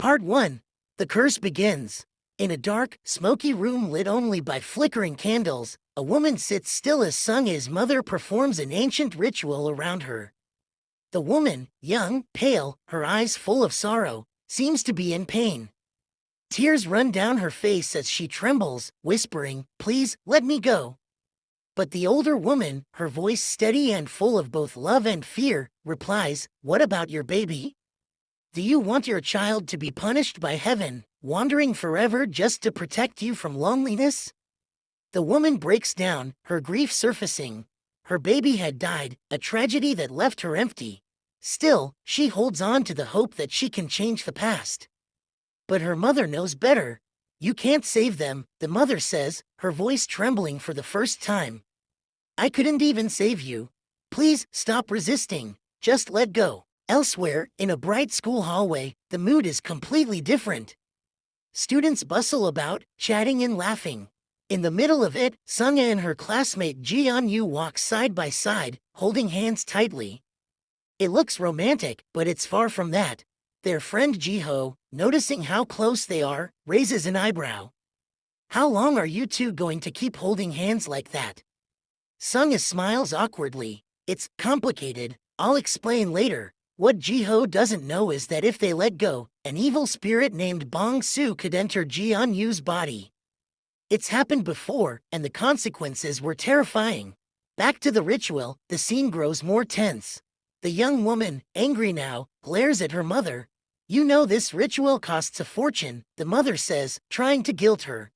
Part 1. The curse begins. In a dark, smoky room lit only by flickering candles, a woman sits still as Sung-ae's mother performs an ancient ritual around her. The woman, young, pale, her eyes full of sorrow, seems to be in pain. Tears run down her face as she trembles, whispering, "Please, let me go." But the older woman, her voice steady and full of both love and fear, replies, "What about your baby? Do you want your child to be punished by heaven, wandering forever just to protect you from loneliness?" The woman breaks down, her grief surfacing. Her baby had died, a tragedy that left her empty. Still, she holds on to the hope that she can change the past. But her mother knows better. "You can't save them," the mother says, her voice trembling for the first time. "I couldn't even save you. Please, stop resisting. Just let go." Elsewhere, in a bright school hallway, the mood is completely different. Students bustle about, chatting and laughing. In the middle of it, Sung-ae and her classmate Ji-yeon-yu walk side by side, holding hands tightly. It looks romantic, but it's far from that. Their friend Ji-ho, noticing how close they are, raises an eyebrow. "How long are you two going to keep holding hands like that?" Sung-ae smiles awkwardly. "It's complicated. I'll explain later." What Ji-ho doesn't know is that if they let go, an evil spirit named Bong-soo could enter Ji-yeon-yu's body. It's happened before, and the consequences were terrifying. Back to the ritual, the scene grows more tense. The young woman, angry now, glares at her mother. "You know this ritual costs a fortune," the mother says, trying to guilt her.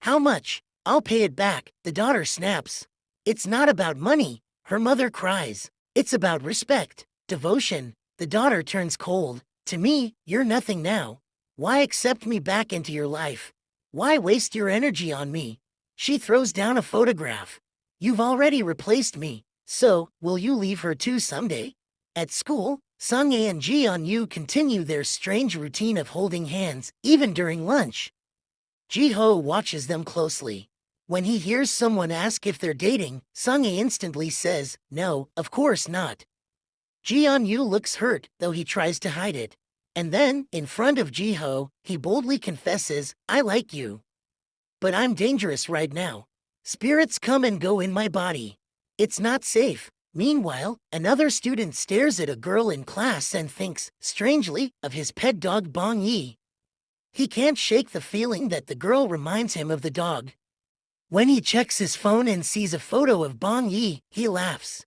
"How much? I'll pay it back," the daughter snaps. "It's not about money," her mother cries. "It's about respect. Devotion." The daughter turns cold. "To me, you're nothing now. Why accept me back into your life? Why waste your energy on me?" She throws down a photograph. "You've already replaced me, so will you leave her too someday?" At school, Sung-ae and Ji-yeon-yu continue their strange routine of holding hands, even during lunch. Ji-ho watches them closely. When he hears someone ask if they're dating, Sung-ae instantly says, "No, of course not." Ji-yeon-yu looks hurt, though he tries to hide it. And then, in front of Ji-ho, he boldly confesses, "I like you. But I'm dangerous right now. Spirits come and go in my body. It's not safe." Meanwhile, another student stares at a girl in class and thinks, strangely, of his pet dog Bong-yi. He can't shake the feeling that the girl reminds him of the dog. When he checks his phone and sees a photo of Bong-yi, he laughs.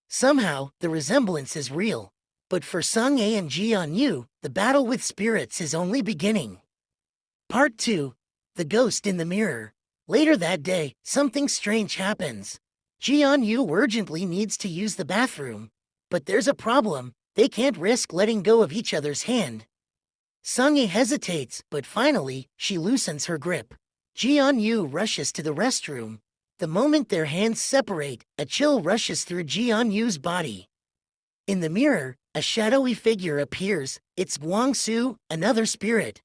Somehow, the resemblance is real. But for Sung-ae and Ji-yeon-yu, the battle with spirits is only beginning. Part 2. The Ghost in the Mirror. Later that day, something strange happens. Ji-yeon-yu urgently needs to use the bathroom. But there's a problem. They can't risk letting go of each other's hand. Sung-ae hesitates, but finally, she loosens her grip. Ji-yeon-yu rushes to the restroom. The moment their hands separate, a chill rushes through Ji-yeon-yu's body. In the mirror, a shadowy figure appears. It's Bong-soo, another spirit.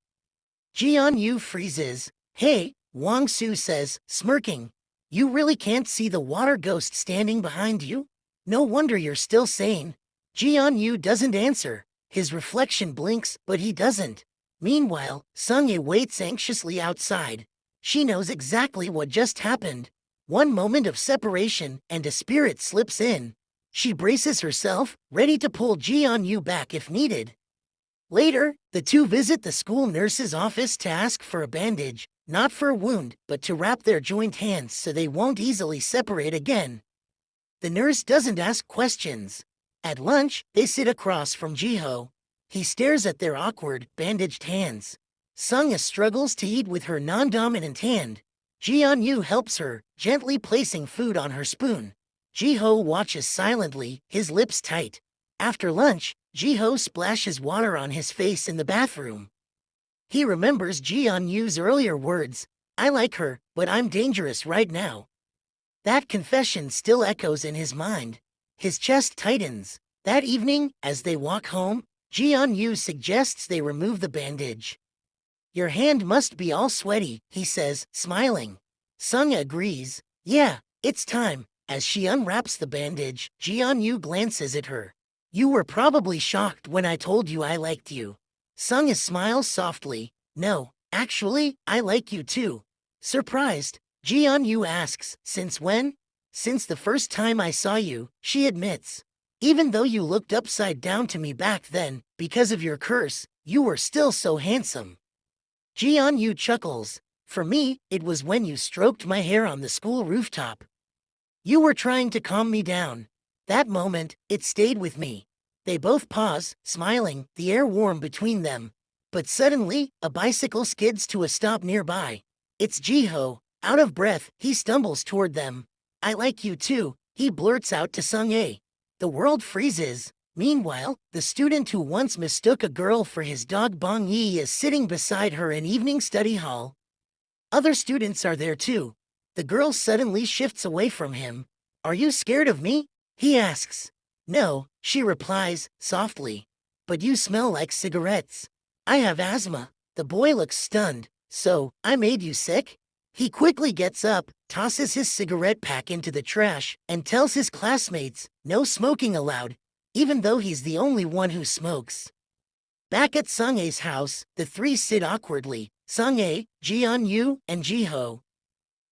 Ji-yeon-yu freezes. "Hey," Bong-soo says, smirking. "You really can't see the water ghost standing behind you? No wonder you're still sane." Ji-yeon-yu doesn't answer. His reflection blinks, but he doesn't. Meanwhile, Sung-ae waits anxiously outside. She knows exactly what just happened. One moment of separation, and a spirit slips in. She braces herself, ready to pull Ji-yeon-yu back if needed. Later, the two visit the school nurse's office to ask for a bandage, not for a wound, but to wrap their joined hands so they won't easily separate again. The nurse doesn't ask questions. At lunch, they sit across from Ji-ho. He stares at their awkward, bandaged hands. Sung-ae struggles to eat with her non-dominant hand. Ji-yeon-yu helps her, gently placing food on her spoon. Ji-ho watches silently, his lips tight. After lunch, Ji-ho splashes water on his face in the bathroom. He remembers Ji-yeon-yu's earlier words, "I like her, but I'm dangerous right now." That confession still echoes in his mind. His chest tightens. That evening, as they walk home, Ji-yeon-yu suggests they remove the bandage. "Your hand must be all sweaty," he says, smiling. Sung agrees. "Yeah, it's time." As she unwraps the bandage, Ji-yeon-yu glances at her. "You were probably shocked when I told you I liked you." Sung smiles softly. No, actually, I like you too. Surprised, Ji-Yu asks, since when? Since the first time I saw you, she admits. Even though you looked upside down to me back then, because of your curse, you were still so handsome. Ji-Yu chuckles. For me, it was when you stroked my hair on the school rooftop. You were trying to calm me down. That moment, it stayed with me. They both pause, smiling, the air warm between them. But suddenly, a bicycle skids to a stop nearby. It's Jiho. Out of breath, he stumbles toward them. I like you too, he blurts out to Sung-ae. The world freezes. Meanwhile, the student who once mistook a girl for his dog Bong-yi is sitting beside her in evening study hall. Other students are there too. The girl suddenly shifts away from him. Are you scared of me? He asks. No, she replies, softly. But you smell like cigarettes. I have asthma. The boy looks stunned. So, I made you sick? He quickly gets up, tosses his cigarette pack into the trash, and tells his classmates, no smoking allowed, even though he's the only one who smokes. Back at Sung-ae's house, the three sit awkwardly, Sung-ae, Ji-Yu, and Jiho.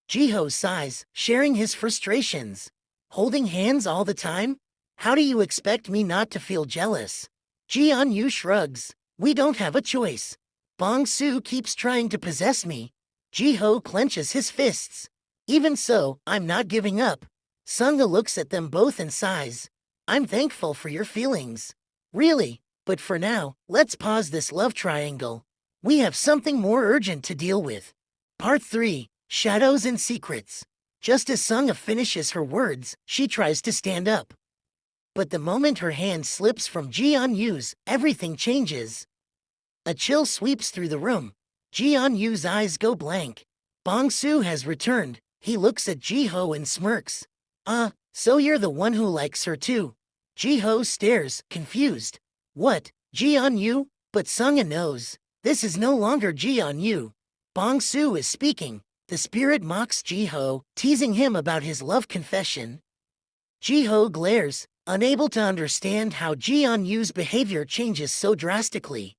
Jiho sighs, sharing his frustrations. Holding hands all the time? How do you expect me not to feel jealous? Ji-Yu shrugs. We don't have a choice. Bong-soo keeps trying to possess me. Jiho clenches his fists. Even so, I'm not giving up. Sung-ae looks at them both and sighs. I'm thankful for your feelings. Really, but for now, let's pause this love triangle. We have something more urgent to deal with. Part 3, Shadows and Secrets. Just as Sung-ae finishes her words, she tries to stand up. But the moment her hand slips from Ji-Yu's, everything changes. A chill sweeps through the room. Ji-Yu's eyes go blank. Bong-soo has returned. He looks at Jiho and smirks. So you're the one who likes her too. Jiho stares, confused. What, Ji-Yu? But Sung-ae knows. This is no longer Ji-Yu. Bong-soo is speaking. The spirit mocks Jiho, teasing him about his love confession. Jiho glares, unable to understand how Ji-Yu's behavior changes so drastically.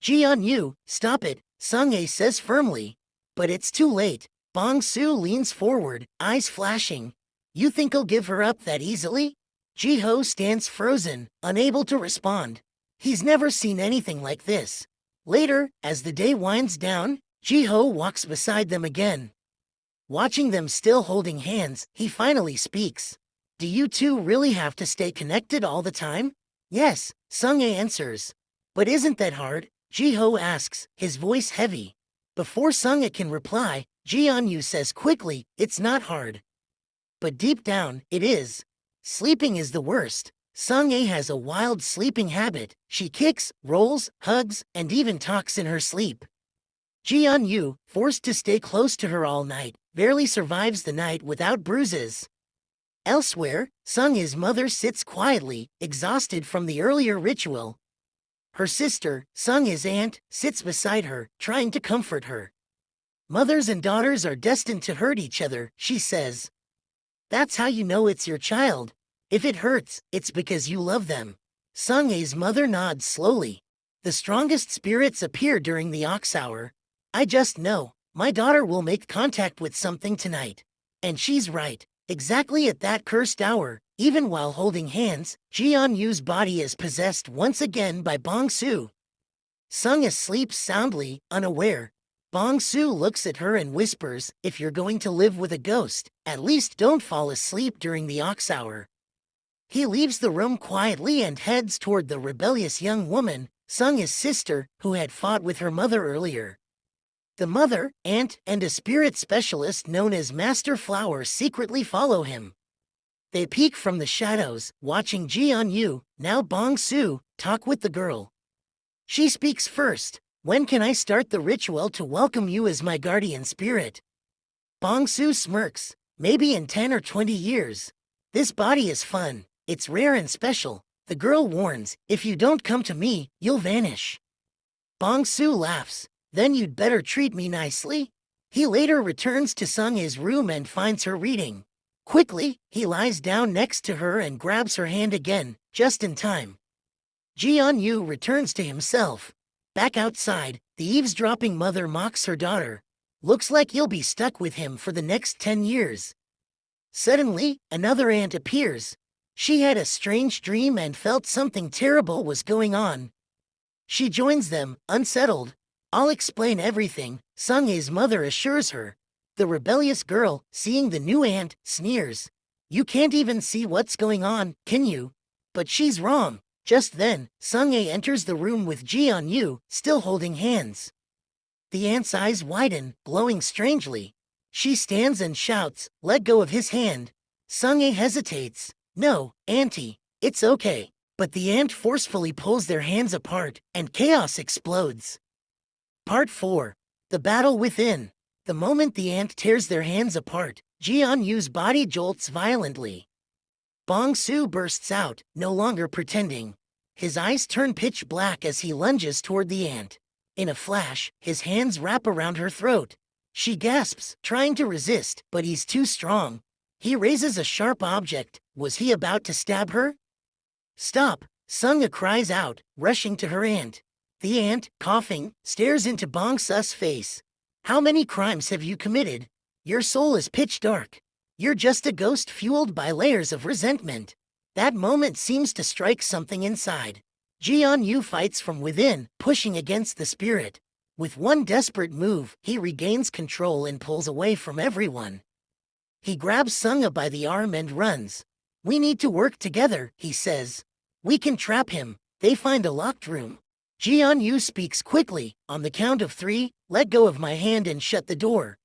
Ji-Yu, stop it, Sung-ae says firmly. But it's too late. Bong-soo leans forward, eyes flashing. You think I'll give her up that easily? Jiho stands frozen, unable to respond. He's never seen anything like this. Later, as the day winds down, Jiho walks beside them again. Watching them still holding hands, he finally speaks. Do you two really have to stay connected all the time? Yes, Sung-ae answers. But isn't that hard? Jiho asks, his voice heavy. Before Sung-ae can reply, Ji-Yu says quickly, it's not hard. But deep down, it is. Sleeping is the worst. Sung-ae has a wild sleeping habit. She kicks, rolls, hugs, and even talks in her sleep. Ji-Yu, forced to stay close to her all night, barely survives the night without bruises. Elsewhere, Sung-ae's mother sits quietly, exhausted from the earlier ritual. Her sister, Sung-ae's aunt, sits beside her, trying to comfort her. Mothers and daughters are destined to hurt each other, she says. That's how you know it's your child. If it hurts, it's because you love them. Sung-ae's mother nods slowly. The strongest spirits appear during the ox hour. I just know, my daughter will make contact with something tonight. And she's right. Exactly at that cursed hour, even while holding hands, Ji-Yu's body is possessed once again by Bong-soo. Sung-ae sleeps soundly, unaware. Bong-soo looks at her and whispers, if you're going to live with a ghost, at least don't fall asleep during the ox hour. He leaves the room quietly and heads toward the rebellious young woman, Sung-ae's sister, who had fought with her mother earlier. The mother, aunt, and a spirit specialist known as Master Flower secretly follow him. They peek from the shadows, watching Ji-Yu, now Bong-soo, talk with the girl. She speaks first. When can I start the ritual to welcome you as my guardian spirit? Bong-soo smirks. Maybe in 10 or 20 years. This body is fun. It's rare and special. The girl warns, if you don't come to me, you'll vanish. Bong-soo laughs. Then you'd better treat me nicely. He later returns to Sung-ae's room and finds her reading. Quickly, he lies down next to her and grabs her hand again, just in time. Ji-Yu returns to himself. Back outside, the eavesdropping mother mocks her daughter. Looks like you'll be stuck with him for the next 10 years. Suddenly, another aunt appears. She had a strange dream and felt something terrible was going on. She joins them, unsettled. I'll explain everything, Sung-ae's mother assures her. The rebellious girl, seeing the new aunt, sneers. You can't even see what's going on, can you? But she's wrong. Just then, Sung-ae enters the room with Ji-on-yu, still holding hands. The aunt's eyes widen, glowing strangely. She stands and shouts, let go of his hand. Sung-ae hesitates. No, auntie, it's okay. But the aunt forcefully pulls their hands apart, and chaos explodes. Part 4. The Battle Within. The moment the aunt tears their hands apart, Ji-on-yu's body jolts violently. Bong-soo bursts out, no longer pretending. His eyes turn pitch black as he lunges toward the aunt. In a flash, his hands wrap around her throat. She gasps, trying to resist, but he's too strong. He raises a sharp object. Was he about to stab her? Stop! Sung-ae cries out, rushing to her aunt. The aunt, coughing, stares into Bong-soo's face. How many crimes have you committed? Your soul is pitch dark. You're just a ghost fueled by layers of resentment. That moment seems to strike something inside. Ji-on-yu fights from within, pushing against the spirit. With one desperate move, he regains control and pulls away from everyone. He grabs Sung-ae by the arm and runs. We need to work together, he says. We can trap him. They find a locked room. Ji-on-yu speaks quickly. On the count of 3, let go of my hand and shut the door.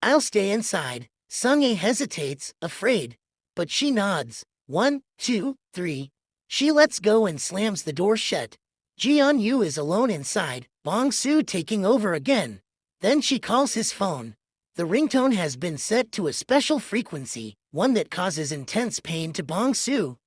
I'll stay inside. Sung-ae hesitates, afraid. But she nods. 1, 2, 3. She lets go and slams the door shut. Ji-on-yu is alone inside, Bong-soo taking over again. Then she calls his phone. The ringtone has been set to a special frequency, one that causes intense pain to Bong-soo.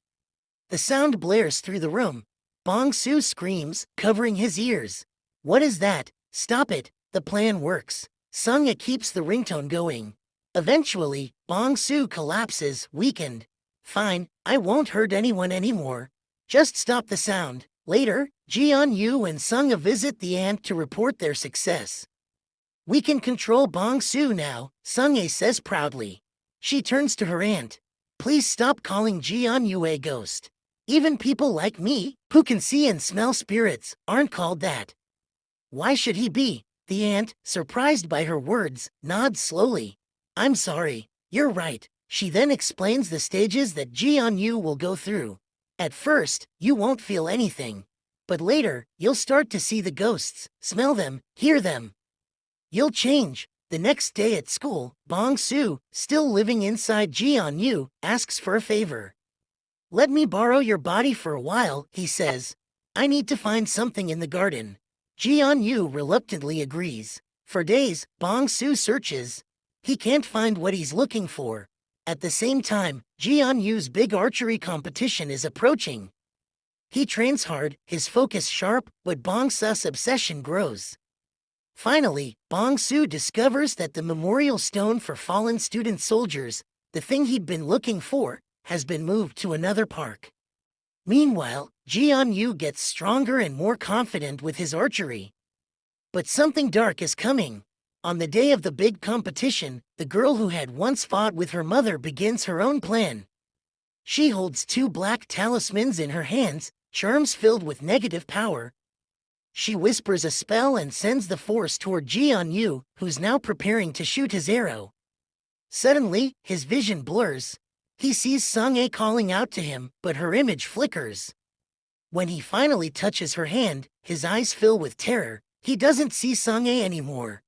The sound blares through the room. Bong-soo screams, covering his ears. What is that? Stop it. The plan works. Sung-ae keeps the ringtone going. Eventually, Bong-soo collapses, weakened. Fine, I won't hurt anyone anymore. Just stop the sound. Later, Ji-on-yu and Sung-ae visit the aunt to report their success. We can control Bong-soo now, Sung-ae says proudly. She turns to her aunt. Please stop calling Ji-on-yu a ghost. Even people like me, who can see and smell spirits, aren't called that. Why should he be? The aunt, surprised by her words, nods slowly. I'm sorry, you're right. She then explains the stages that Ji-on-yu will go through. At first, you won't feel anything. But later, you'll start to see the ghosts, smell them, hear them. You'll change. The next day at school, Bong-soo, still living inside Ji-on-yu, asks for a favor. Let me borrow your body for a while, he says. I need to find something in the garden. Ji-on-yu reluctantly agrees. For days, Bong-soo searches. He can't find what he's looking for. At the same time, Ji-on-yu's big archery competition is approaching. He trains hard, his focus sharp, but Bong-soo's obsession grows. Finally, Bong-soo discovers that the memorial stone for fallen student soldiers, the thing he'd been looking for, has been moved to another park. Meanwhile, Ji-on-yu gets stronger and more confident with his archery. But something dark is coming. On the day of the big competition, the girl who had once fought with her mother begins her own plan. She holds 2 black talismans in her hands, charms filled with negative power. She whispers a spell and sends the force toward Ji-on-yu, who's now preparing to shoot his arrow. Suddenly, his vision blurs. He sees Sung-ae calling out to him, but her image flickers. When he finally touches her hand, his eyes fill with terror. He doesn't see Sung-ae anymore.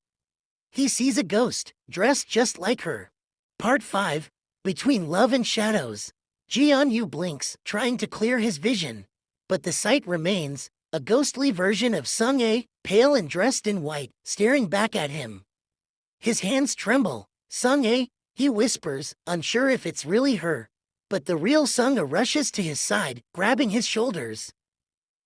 He sees a ghost, dressed just like her. Part 5. Between Love and Shadows. Ji-on-yu blinks, trying to clear his vision. But the sight remains, a ghostly version of Sung-ae, pale and dressed in white, staring back at him. His hands tremble. Sung-ae, he whispers, unsure if it's really her. But the real Sung-ae rushes to his side, grabbing his shoulders.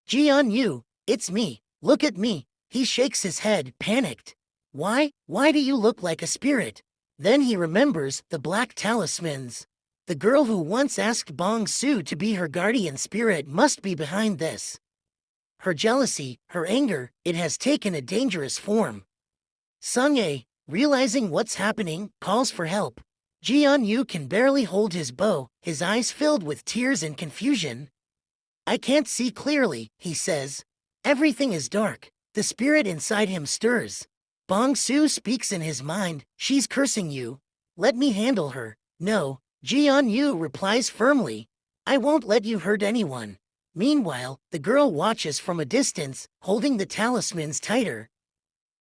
Ji-on-yu, it's me, look at me. He shakes his head, panicked. Why do you look like a spirit? Then he remembers the black talismans. The girl who once asked Bong-soo to be her guardian spirit must be behind this. her jealousy, her anger, it has taken a dangerous form. Sung-ae, realizing what's happening, calls for help. Ji-yeon-yu can barely hold his bow, his eyes filled with tears and confusion. I can't see clearly, he says. Everything is dark. The spirit inside him stirs. Bong-soo speaks in his mind, she's cursing you. Let me handle her. No, Ji-yeon-yu replies firmly. I won't let you hurt anyone. Meanwhile, the girl watches from a distance, holding the talismans tighter.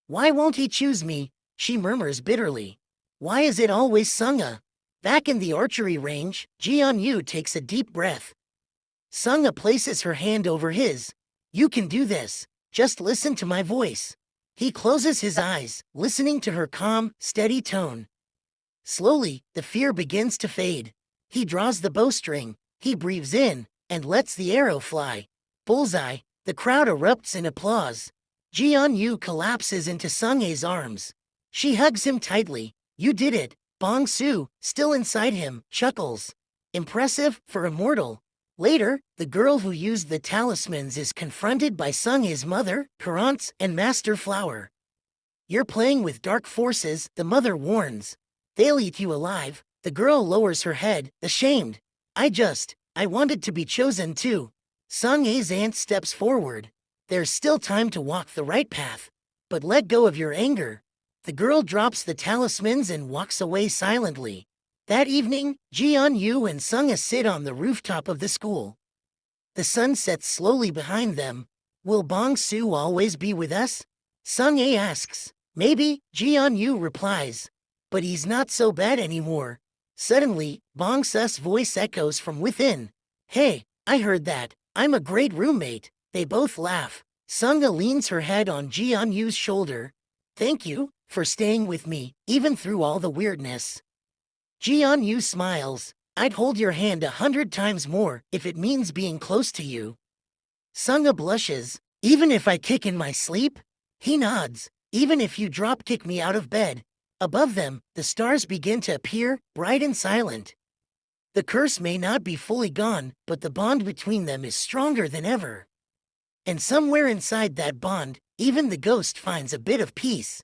Why won't he choose me? She murmurs bitterly. Why is it always Sung-a? Back in the archery range, Ji-yeon-yu takes a deep breath. Sung-a places her hand over his. You can do this. Just listen to my voice. He closes his eyes, listening to her calm, steady tone. Slowly, the fear begins to fade. He draws the bowstring. He breathes in, and lets the arrow fly. Bullseye. The crowd erupts in applause. Ji-yeon-yu collapses into Sung-ae's arms. She hugs him tightly. You did it. Bong-soo, still inside him, chuckles. Impressive for a mortal. Later, the girl who used the talismans is confronted by Sung-ae's mother, Currants, and Master Flower. You're playing with dark forces, the mother warns. They'll eat you alive. The girl lowers her head, ashamed. I wanted to be chosen too. Sung-ae's aunt steps forward. There's still time to walk the right path. But let go of your anger. The girl drops the talismans and walks away silently. That evening, Ji-yeon-yu and Sung-a sit on the rooftop of the school. The sun sets slowly behind them. Will Bong-soo always be with us? Sung-ae asks. Maybe, Ji-yeon-yu replies. But he's not so bad anymore. Suddenly, Bong-soo's voice echoes from within. Hey, I heard that. I'm a great roommate. They both laugh. Sung-a leans her head on Ji-yeon-yu's shoulder. Thank you for staying with me, even through all the weirdness. Ji-yeon-yu smiles. I'd hold your hand 100 times more if it means being close to you. Sung-a blushes. Even if I kick in my sleep? He nods. Even if you drop kick me out of bed. Above them, the stars begin to appear, bright and silent. The curse may not be fully gone, but the bond between them is stronger than ever. And somewhere inside that bond, even the ghost finds a bit of peace.